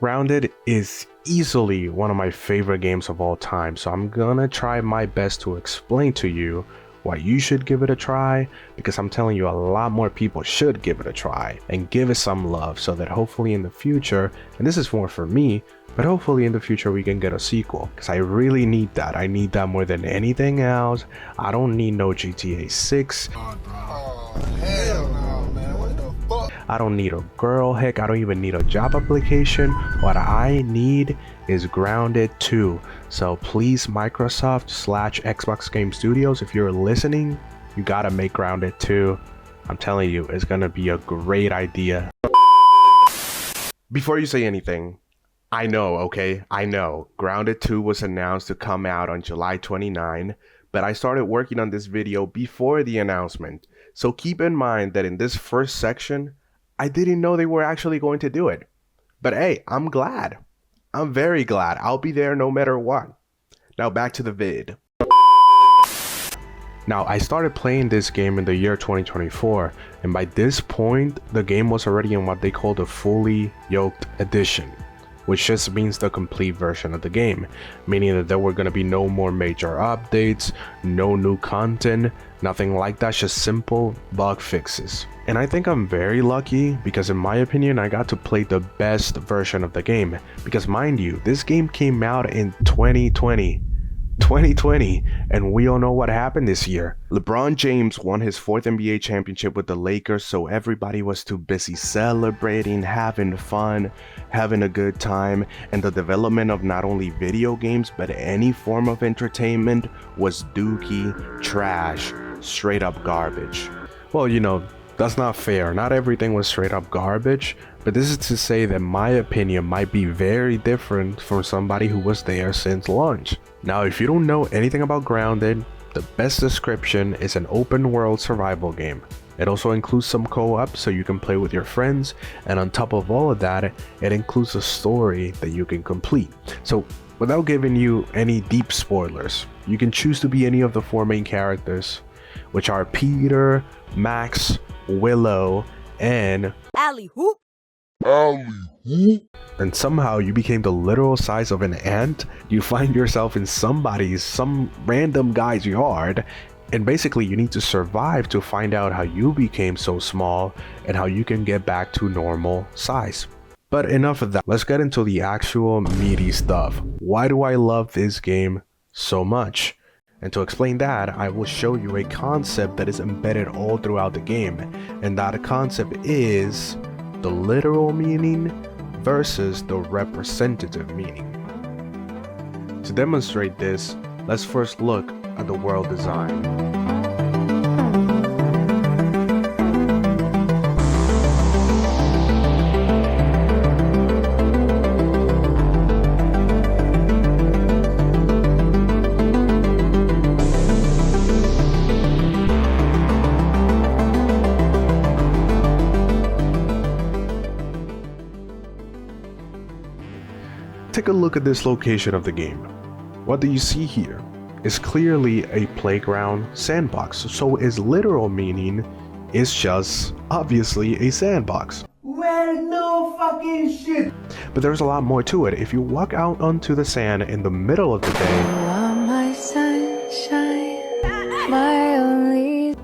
Grounded is easily one of my favorite games of all time, so I'm gonna try my best to explain to you why you should give it a try, because I'm telling you a lot more people should give it a try and give it some love, so that hopefully in the future, and this is more for me, but hopefully in the future we can get a sequel, because I really need that. I need that more than anything else. I don't need no GTA 6. Oh, hell no, man. What the fuck? I don't need a girl, heck, I don't even need a job application. What I need is Grounded 2. So please, Microsoft / Xbox Game Studios, if you're listening, you gotta make Grounded 2. I'm telling you, it's gonna be a great idea. Before you say anything, I know, okay? I know. Grounded 2 was announced to come out on July 29, but I started working on this video before the announcement. So keep in mind that in this first section, I didn't know they were actually going to do it. But hey, I'm glad. I'm very glad. I'll be there no matter what. Now back to the vid. Now, I started playing this game in the year 2024, and by this point, the game was already in what they call the fully yoked edition, which just means the complete version of the game, meaning that there were going to be no more major updates, no new content, nothing like that, just simple bug fixes. And I think I'm very lucky because in my opinion, I got to play the best version of the game, because mind you, this game came out in 2020, and we all know what happened this year. LeBron James won his 4th NBA championship with the Lakers, so everybody was too busy celebrating, having fun, having a good time, and the development of not only video games but any form of entertainment was dookie, trash, straight up garbage. Well, you know, that's not fair. Not everything was straight up garbage, but this is to say that my opinion might be very different from somebody who was there since launch. Now, if you don't know anything about Grounded, the best description is an open world survival game. It also includes some co-op so you can play with your friends, and on top of all of that, it includes a story that you can complete. So without giving you any deep spoilers, you can choose to be any of the 4 main characters, which are Peter, Max, Willow, and Alley Hoop. And somehow you became the literal size of an ant. You find yourself in some random guy's yard, and basically you need to survive to find out how you became so small and how you can get back to normal size. But enough of that, let's get into the actual meaty stuff. Why do I love this game so much? And to explain that, I will show you a concept that is embedded all throughout the game, and that concept is the literal meaning versus the representative meaning. To demonstrate this, let's first look at the world design. Take a look at this location of the game. What do you see here? Is clearly a playground sandbox, so its literal meaning is just obviously a sandbox. Well, no fucking shit. But there's a lot more to it. If you walk out onto the sand in the middle of the day, My sunshine, my only.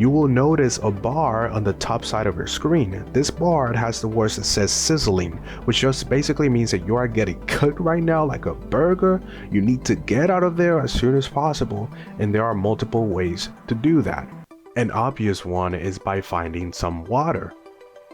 you will notice a bar on the top side of your screen. This bar has the words that says sizzling, which just basically means that you are getting cooked right now like a burger. You need to get out of there as soon as possible, and there are multiple ways to do that. An obvious one is by finding some water.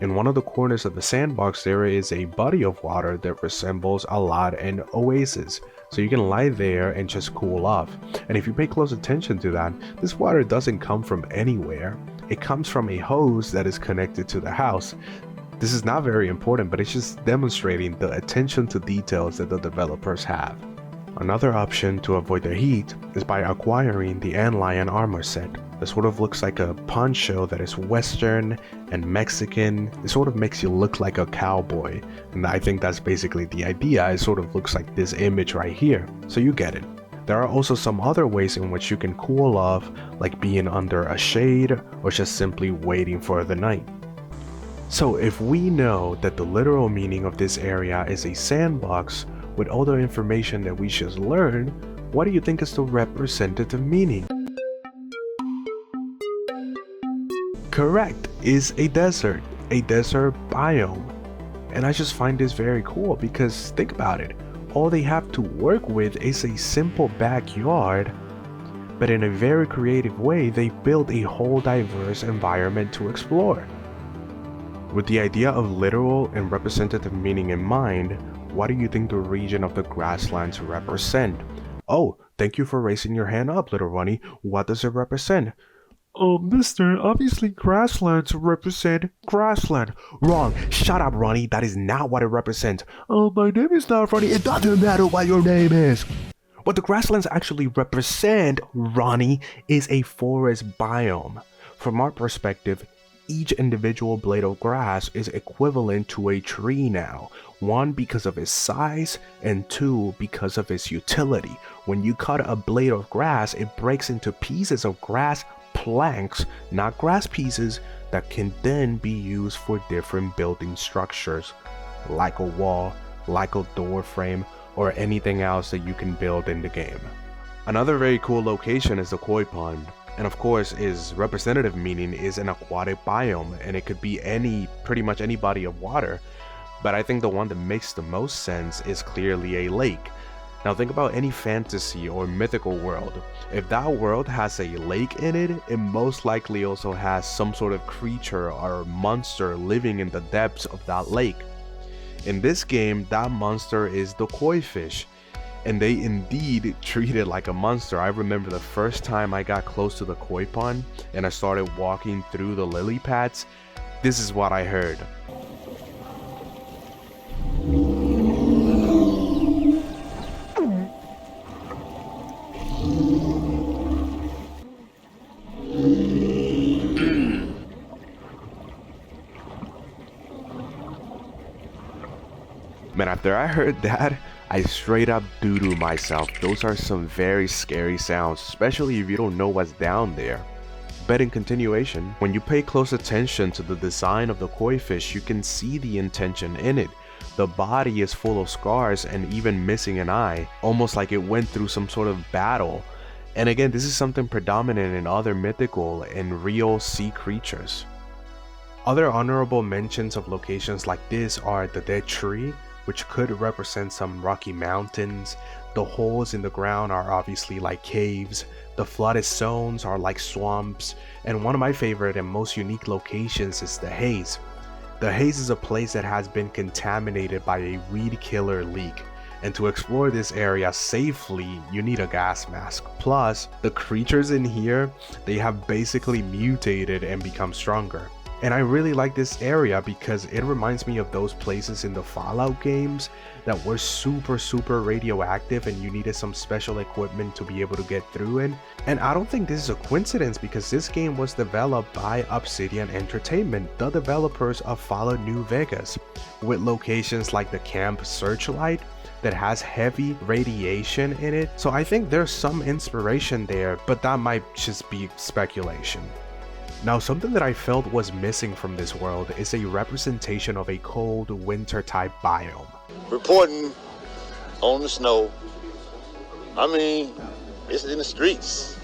In one of the corners of the sandbox, there is a body of water that resembles a lot an oasis, so you can lie there and just cool off. And if you pay close attention to that, this water doesn't come from anywhere. It comes from a hose that is connected to the house. This is not very important, but it's just demonstrating the attention to details that the developers have. Another option to avoid the heat is by acquiring the Antlion armor set. This sort of looks like a poncho that is Western and Mexican. It sort of makes you look like a cowboy, and I think that's basically the idea. It sort of looks like this image right here, so you get it. There are also some other ways in which you can cool off, like being under a shade or just simply waiting for the night. So if we know that the literal meaning of this area is a sandbox with all the information that we just learned, what do you think is the representative meaning? Correct, is a desert biome. And I just find this very cool because think about it, all they have to work with is a simple backyard, but in a very creative way they build a whole diverse environment to explore. With the idea of literal and representative meaning in mind, what do you think the region of the grasslands represent? Oh, thank you for raising your hand up, little Ronnie. What does it represent? Oh, mister, obviously grasslands represent grassland. Wrong. Shut up, Ronnie. That is not what it represents. Oh, my name is not Ronnie. It doesn't matter what your name is. What the grasslands actually represent, Ronnie, is a forest biome. From our perspective, each individual blade of grass is equivalent to a tree now. One, because of its size, and two, because of its utility. When you cut a blade of grass, it breaks into pieces of grass planks, not grass pieces, that can then be used for different building structures, like a wall, like a door frame, or anything else that you can build in the game. Another very cool location is the koi pond. And of course, its representative meaning is an aquatic biome, and it could be pretty much any body of water. But I think the one that makes the most sense is clearly a lake. Now think about any fantasy or mythical world. If that world has a lake in it, it most likely also has some sort of creature or monster living in the depths of that lake. In this game, that monster is the koi fish. And they indeed treat it like a monster. I remember the first time I got close to the koi pond and I started walking through the lily pads, this is what I heard. Man, after I heard that, I straight up doo-doo myself. Those are some very scary sounds, especially if you don't know what's down there. But in continuation, when you pay close attention to the design of the koi fish, you can see the intention in it. The body is full of scars and even missing an eye, almost like it went through some sort of battle. And again, this is something predominant in other mythical and real sea creatures. Other honorable mentions of locations like this are the dead tree, which could represent some rocky mountains. The holes in the ground are obviously like caves. The flooded zones are like swamps. And one of my favorite and most unique locations is the haze. The haze is a place that has been contaminated by a weed killer leak. And to explore this area safely, you need a gas mask. Plus, the creatures in here, they have basically mutated and become stronger. And I really like this area because it reminds me of those places in the Fallout games that were super radioactive and you needed some special equipment to be able to get through it. And I don't think this is a coincidence because this game was developed by Obsidian Entertainment, the developers of Fallout New Vegas, with locations like the Camp Searchlight that has heavy radiation in it. So I think there's some inspiration there, but that might just be speculation. Now, something that I felt was missing from this world is a representation of a cold winter type biome. Reporting on the snow. I mean, it's in the streets.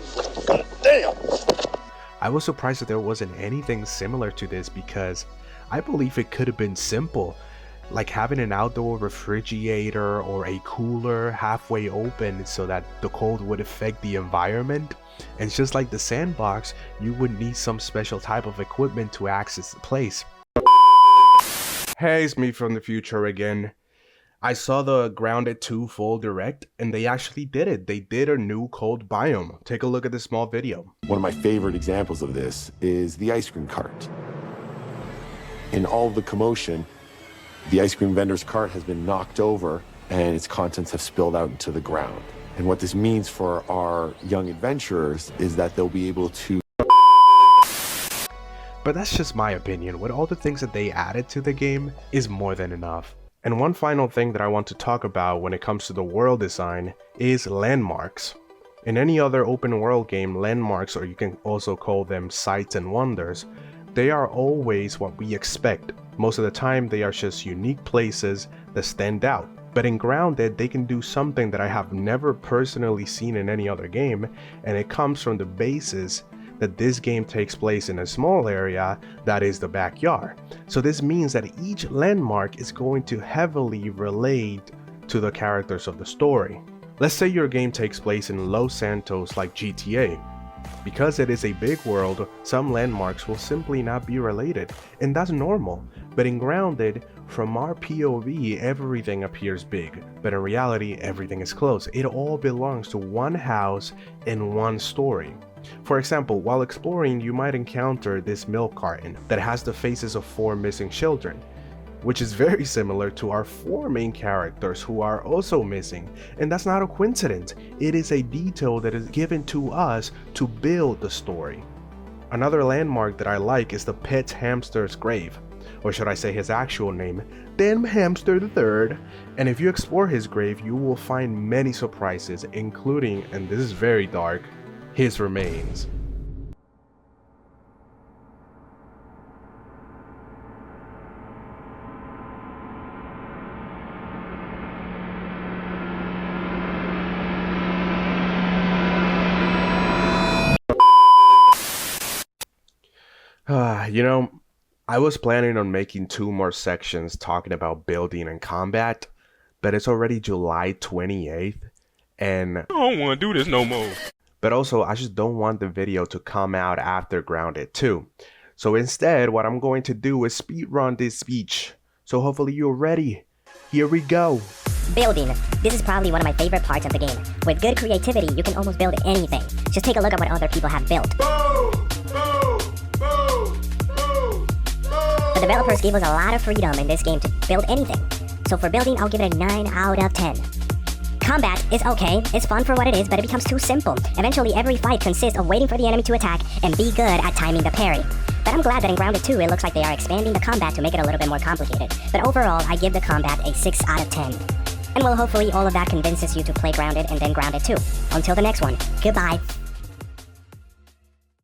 God damn! I was surprised that there wasn't anything similar to this because I believe it could have been simple, like having an outdoor refrigerator or a cooler halfway open so that the cold would affect the environment. And just like the sandbox, you would need some special type of equipment to access the place. Hey, it's me from the future again. I saw the Grounded 2 full direct and they actually did it. They did a new cold biome. Take a look at this small video. One of my favorite examples of this is the ice cream cart. In all of the commotion, the ice cream vendor's cart has been knocked over and its contents have spilled out into the ground. And what this means for our young adventurers is that they'll be able to... But that's just my opinion. With all the things that they added to the game is more than enough. And one final thing that I want to talk about when it comes to the world design is landmarks. In any other open world game, landmarks, or you can also call them sights and wonders, they are always what we expect. Most of the time, they are just unique places that stand out. But in Grounded, they can do something that I have never personally seen in any other game, and it comes from the basis that this game takes place in a small area that is the backyard. So this means that each landmark is going to heavily relate to the characters of the story. Let's say your game takes place in Los Santos like GTA. Because it is a big world, some landmarks will simply not be related, and that's normal. But in Grounded, from our POV, everything appears big, but in reality, everything is close. It all belongs to one house and one story. For example, while exploring, you might encounter this milk carton that has the faces of 4 missing children, which is very similar to our 4 main characters who are also missing. And that's not a coincidence. It is a detail that is given to us to build the story. Another landmark that I like is the pet hamster's grave, or should I say his actual name, Dan Hamster III. And if you explore his grave, you will find many surprises, including, and this is very dark, his remains. You know, I was planning on making 2 more sections talking about building and combat, but it's already July 28th, and I don't want to do this no more. But also, I just don't want the video to come out after Grounded 2. So instead, what I'm going to do is speedrun this speech. So hopefully you're ready. Here we go. Building. This is probably one of my favorite parts of the game. With good creativity, you can almost build anything. Just take a look at what other people have built. The developers gave us a lot of freedom in this game to build anything. So for building, I'll give it a 9 out of 10. Combat is okay, it's fun for what it is, but it becomes too simple. Eventually, every fight consists of waiting for the enemy to attack and be good at timing the parry. But I'm glad that in Grounded 2, it looks like they are expanding the combat to make it a little bit more complicated. But overall, I give the combat a 6 out of 10. And well, hopefully all of that convinces you to play Grounded and then Grounded 2. Until the next one, goodbye.